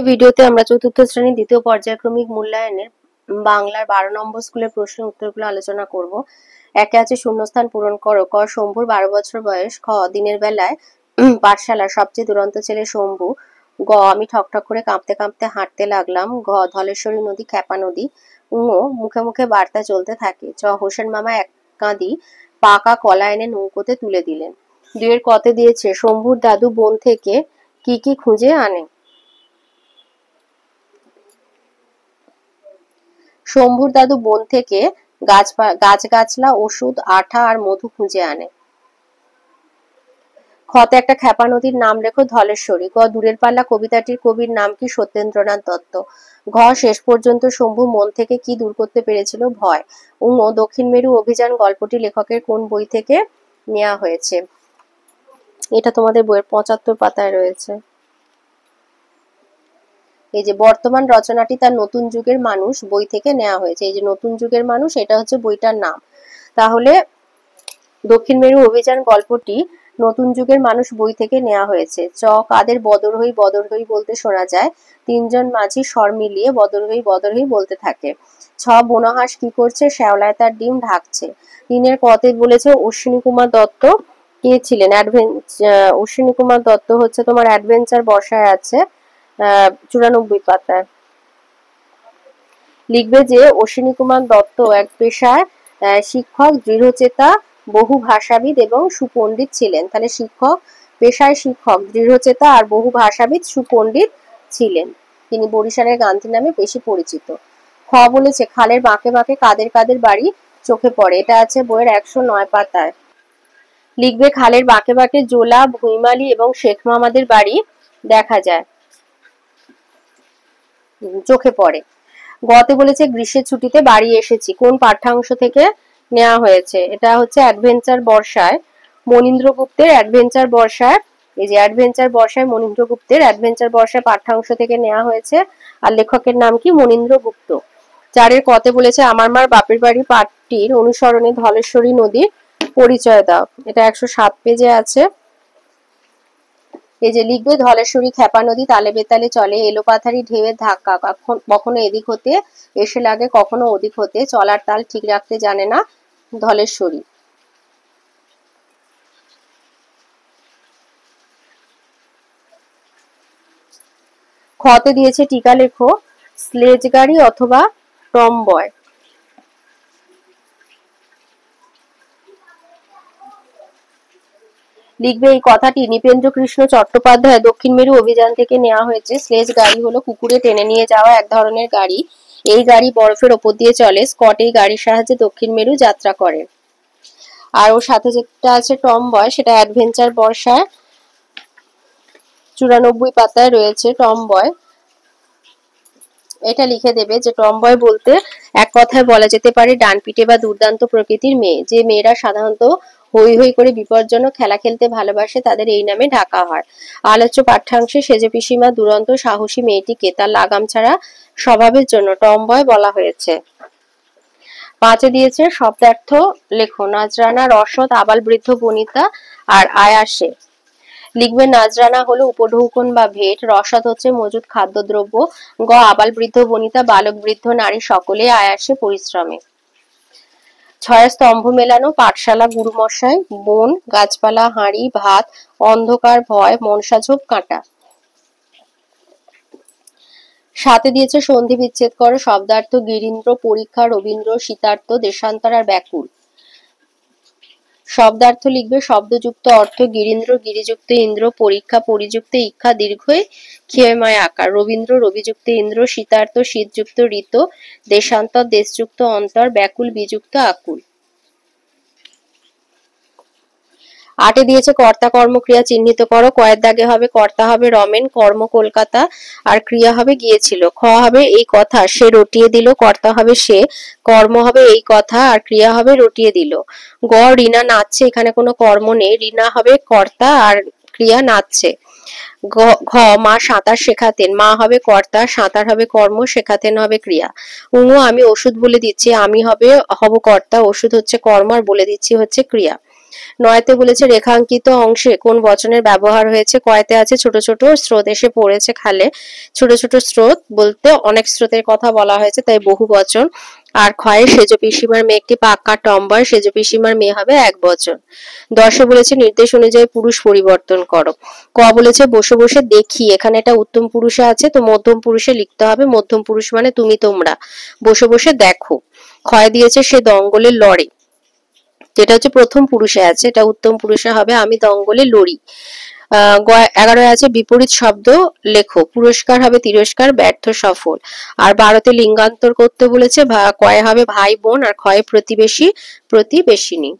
ভিডিওতে আমরা চতুর্থ শ্রেণীর দ্বিতীয় পর্যায়ক্রমিক মূল্যায়নের বাংলার 12 নম্বর স্কুলের প্রশ্নের উত্তরগুলো আলোচনা করব। একে আছে শূন্যস্থান পূরণ করো। ক শম্ভুর 12 বছর বয়স। খ দিনের বেলায় পাঠশালার সবচেয়ে দুরন্ত ছেলে শম্ভু। গ আমি ঠকঠক করে কাঁপতে কাঁপতে হাঁটতে লাগলাম। ঘ ধলেশ্বরী নদী খ্যাপা নদী। মুখে মুখে বার্তা চলতে থাকে। চ হোসেন মামা এক কাঁদি পাকা কলা এনে নৌকোতে তুলে দিলেন। দুয়ের কতে দিয়েছে শম্ভুর দাদু বন থেকে কি কি খুঁজে আনে। শম্ভুর দাদু বন থেকে গাছগাছলা ওষুধ আঠা আর মধু খুঁজে আনে। খতে একটা খ্যাপা নদীর নাম লেখো ধলেশ্বরী। গ দূরের পাল্লা কবিতাটির কবির নাম কি সত্যেন্দ্রনাথ দত্ত। ঘ শেষ পর্যন্ত শম্ভু মন থেকে কি দূর করতে পেরেছিল ভয়। দক্ষিণ মেরু অভিযান গল্পটি লেখকের কোন বই থেকে নেওয়া হয়েছে। এটা তোমাদের বইয়ের 75 পাতায় রয়েছে। এই যে বর্তমান রচনাটি তার নতুন যুগের মানুষ বই থেকে নেওয়া হয়েছে। এই যে নতুন যুগের মানুষ এটা হচ্ছে বইটার নাম। তাহলে দক্ষিণ মেরু অভিযান গল্পটি নতুন যুগের মানুষ বই থেকে নেওয়া হয়েছে। চ কাদের বদর হই বলতে শোনা যায়। তিনজন মাঝি স্বর মিলিয়ে বদর হই বলতে থাকে। ছ বনহাঁস কি করছে শ্যাওলায় তার ডিম ঢাকছে। তিনের কতে বলেছে অশ্বিনী কুমার দত্ত কে ছিলেন। অশ্বিনী কুমার দত্ত হচ্ছে তোমার অ্যাডভেঞ্চার বর্ষায় আছে 94 পাতায়। লিখবে যে অশ্বিনী কুমার দত্ত এক পেশায় শিক্ষক, দৃঢ়চেতা, বহু ভাষাবিদ এবং সুপণ্ডিত ছিলেন। তাহলে পেশায় শিক্ষক, দৃঢ়চেতা আর বহু ভাষাবিদ, সুপণ্ডিত ছিলেন। তিনি বরিশালের গান্ধী নামে বেশি পরিচিত। খ বলেছে খালের বাঁকে বাঁকে কাদের কাদের বাড়ি চোখে পড়ে। এটা আছে বইয়ের 109 পাতায়। লিখবে খালের বাঁকে বাঁকে জোলা, ভুইমালি এবং শেখ মামাদের বাড়ি দেখা যায়, চোখে পড়ে। গতে বলেছে গ্রীষ্মের ছুটিতে বাড়ি এসেছি। কোন পাঠ্যাংশ থেকে নেওয়া হয়েছে। এটা হচ্ছে অ্যাডভেঞ্চার বর্ষায় মনীন্দ্রগুপ্তের অ্যাডভেঞ্চার বর্ষায়। এই যে অ্যাডভেঞ্চার বর্ষায় মনীন্দ্রগুপ্তের অ্যাডভেঞ্চার বর্ষায় পাঠ্যাংশ থেকে নেওয়া হয়েছে। আর লেখকের নাম কি মনীন্দ্রগুপ্ত। চারের কতে বলেছে আমার মার বাপের বাড়ি পাঠটির অনুসরণে ধলেশ্বরী নদীর পরিচয় দাও। এটা 107 পেজে আছে। এই যে লিখবে ধলেশ্বরী খ্যাপা নদী তালে বেতালে চলে, এলোপাথারি ঢেউয়ের ধাক্কা কখনো এদিক হতে এসে লাগে কখনো ওদিক হতে, চলার তাল ঠিক রাখতে জানে না ধলেশ্বরী। খতে দিয়েছে টিকা লেখো স্লেজ গাড়ি অথবা টমবয়। লিখবে এই কথাটি নৃপেন্দ্র কৃষ্ণ চট্টোপাধ্যায় দক্ষিণ মেরু অভিযান থেকে নেওয়া হয়েছে। স্লেজ গাড়ি হলো কুকুরে টেনে নিয়ে যাওয়া এক ধরনের গাড়ি। এই গাড়ি বরফের ওপর দিয়ে চলে। স্কট এই গাড়ির সাহায্যে দক্ষিণ মেরু যাত্রা করে। আর ওর সাথে যেটা আছে টমবয় সেটা অ্যাডভেঞ্চার বর্ষায় 94 পাতায় রয়েছে টমবয়। এটা লিখে দেবে যে টমবয় বলতে এক কথায় বলা যেতে পারে ডানপিটে বা দুর্দান্ত প্রকৃতির মেয়ে। যে মেয়েরা সাধারণত হই হই করে বিপজ্জনক খেলা খেলতে ভালোবাসে তাদের এই নামে ডাকা হয়। আলোচ্য পাঠ্যাংশে সেজে পিসিমা দুরন্ত সাহসী মেয়েটিকে তার লাগাম ছাড়া স্বভাবের জন্য টমবয় বলা হয়েছে। 5 দিয়েছে শব্দার্থ লেখো নাজরানা, রসদ, আবাল বৃদ্ধ বনিতা আর আয়াসে। লিখবে নাজরানা হলো উপঢৌকন বা ভেট, রসদ হচ্ছে মজুদ খাদ্যদ্রব্য। গ আবাল বৃদ্ধ বনিতা বালক বৃদ্ধ নারী সকলে আয়াসে পরিশ্রমে। 6 স্তম্ভ মেলানো, পাঠশালা, গুরুমশাই, বন, গাছপালা, হাঁড়ি, ভাত, অন্ধকার, ভয়, মনসা ঝোপ, কাঁটা। 7 দিয়েছে সন্ধি বিচ্ছেদ করো শব্দার্থ গিরীন্দ্র, পরীক্ষা, রবীন্দ্র, শীতার্থ, দেশান্তর আর ব্যাকুল। শব্দার্থ লিখবে শব্দযুক্ত অর্থ গিরীন্দ্র গিরিযুক্ত ইন্দ্র, পরীক্ষা পরিযুক্ত ইক্ষা দীর্ঘই ক্ষয়ময় আকার, রবীন্দ্র রবিযুক্ত ইন্দ্র, শীতার্থ শীতযুক্ত ঋত, দেশান্তর দেশযুক্ত অন্তর, ব্যাকুল বিযুক্ত আকুল। 8 দিয়েছে কর্তা কর্মক্রিয়া চিহ্নিত করো। কয়ের দাগে হবে কর্তা হবে রমেন, কর্ম কলকাতা আর ক্রিয়া হবে গিয়েছিল। খ হবে এই কথা সে রটিয়ে দিল, কর্তা হবে সে, কর্ম হবে এই কথা আর ক্রিয়া হবে রটিয়ে দিল। গ রিনা নাচছে, এখানে কোনো কর্ম নেই, রিনা হবে কর্তা আর ক্রিয়া নাচছে। ঘ মা সাঁতার শেখাতেন, মা হবে কর্তা, সাঁতার হবে কর্ম, শেখাতেন হবে ক্রিয়া। আমি ওষুধ বলে দিচ্ছি, আমি হব কর্তা, ওষুধ হচ্ছে কর্ম আর বলে দিচ্ছি হচ্ছে ক্রিয়া। নয়তে বলেছে রেখাঙ্কিত অংশে কোন বচনের ব্যবহার হয়েছে। কয়তে আছে ছোট ছোট স্রোত এসে পড়েছে খালে। ছোট ছোট স্রোত বলতে অনেক স্রোতের কথা বলা হয়েছে, তাই বহু বচন। আর ক্ষয়ে সেজ পিসিমার মেয়ে একটি পাক্কা টম্বর, সেজ পিসিমার মেয়ে হবে এক বচন। 10 বলেছে নির্দেশ অনুযায়ী পুরুষ পরিবর্তন করো। ক বলেছে বসে বসে দেখি, এখানে এটা উত্তম পুরুষে আছে তো মধ্যম পুরুষে লিখতে হবে। মধ্যম পুরুষ মানে তুমি তোমরা, বসে বসে দেখো। ক্ষয় দিয়েছে সে দঙ্গলে লড়ে, যেটা হচ্ছে প্রথম পুরুষে আছে, এটা উত্তম পুরুষে হবে আমি দঙ্গলে লড়ি। 11 আছে বিপরীত শব্দ লেখো। পুরস্কার হবে তিরস্কার, ব্যর্থ সফল। আর 12তে লিঙ্গান্তর করতে বলেছে, কয়ে হবে ভাই বোন, আর ক্ষয়ে প্রতিবেশী প্রতিবেশিনী।